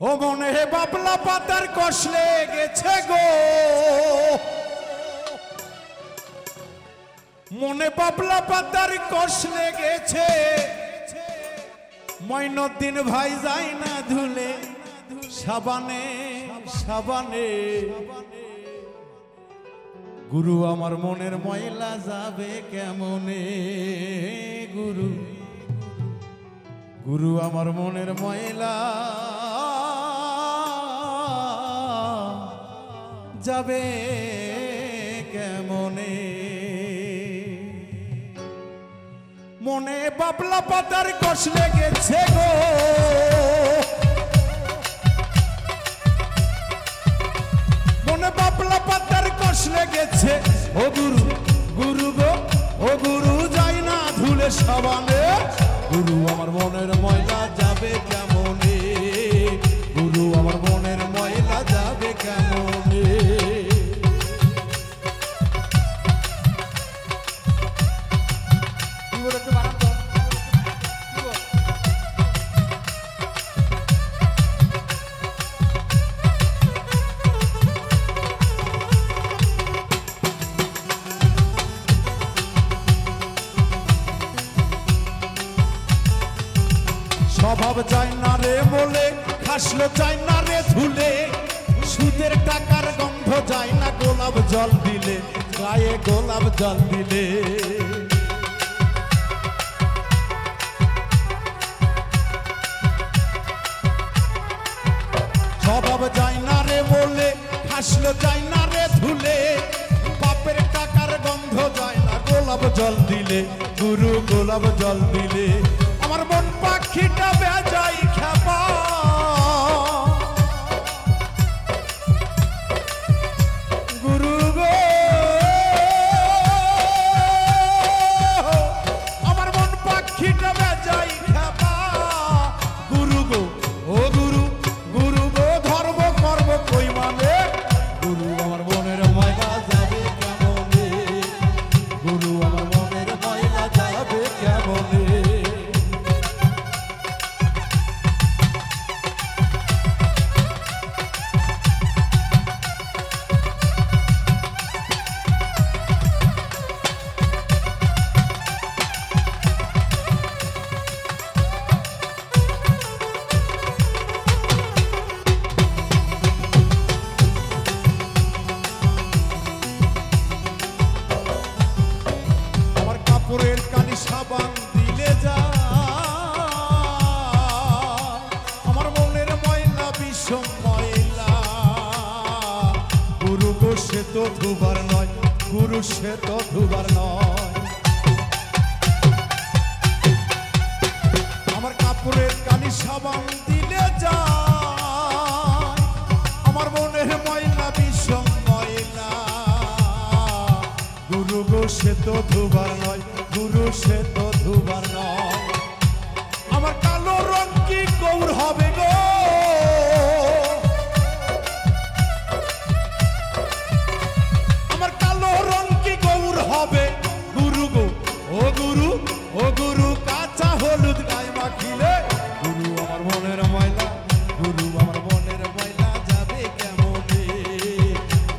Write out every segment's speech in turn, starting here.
ও মনে বাবলা পাতার কষলে গেছে গো, মনে বাবলা পাতার কষলে গেছে। মঈনুদ্দিন ভাই যায় না ধুলে সাবানে সাবানে। গুরু আমার মনের ময়লা যাবে কেমনে, গুরু গুরু আমার মনের ময়লা যাবে কেমনে। মনে বাবলা পাতার কষলে গেছে গো, মনে বাবলা পাতার কষলে গেছে। ও গুরু গুরু গো, ও গুরু যাই না ধুলে সাবানে। গুরু আমার মনের ময়লা যাবে কেমনে, গুরু আমার মনের ময়লা যাবে কেমনে। স্বভাব যায় না রে বলে, হাসলো যায় না রে ধুলে। সুদের টাকার গন্ধ যায় না গোলাপ জল দিলে, গায়ে গোলাপ জল দিলে। স্বভাব যায় না রে বলে, হাসলো যায় না রে ধুলে। বাপের টাকার গন্ধ যায় না গোলাপ জল দিলে, গুরু গোলাপ জল দিলে। আমার মন পাখিটা বেজাই খেপা, গুরু গো আমার মন পাখিটা বেজাই খেপা। গুরু গো ও গুরু গুরু গো ধর্ম কর্ম কই মানে। গুরু আমার মনের ময়লা যাবে কেমনে, গুরু আমার মনের ময়লা যাবে কেমনে। কাপড়ের কালি সাবান দিলে যা, আমার মনের ময়লা বিষম ময়লা। গুরু গো সে তো ধুবার নয়, গুরু সে তো ধুবার নয়। আমার কাপড়ের কালি সাবান দিলে যা, আমার মনের ময়লা বিষম ময়লা। গুরু গো সে তো ধুবার নয়, গুরু সে তো ধুবার নয়। আমার কালো রং কি গৌর হবে গো, আমার কালো রং কি গৌর হবে। গুরু গো ও গুরু ও গুরু কাঁচা হলুদ গায়ে মাখিলে। গুরু আমার মনের ময়লা, গুরু আমার মনের ময়লা যাবে কেমনে,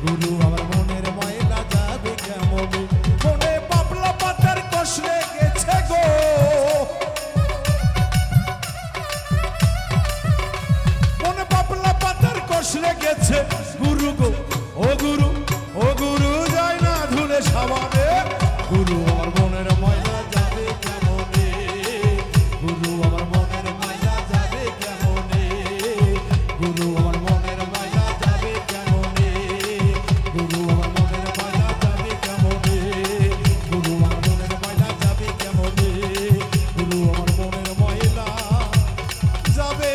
গুরু আমার মনের ময়লা যাবে কেমনে। মনে বাবলা পাতার কষলে গেছে গো, মনে বাবলা পাতার কষলে গেছে। গুরু গো ও গুরু ও গুরু যায় না ধুলে সাবানে। গুরু আমার মনের ময়লা যাবে কেমনে, গুরু আমার মনের ময়লা যাবে কেমনে, গুরু আমার মনের ময়লা যাবে কেমনে, গুরু আমার মনের ময়লা যাবে কেমনে, গুরু আমার মনের ময়লা যাবে কেমনে, গুরু আমার মনের ময়লা যাবে।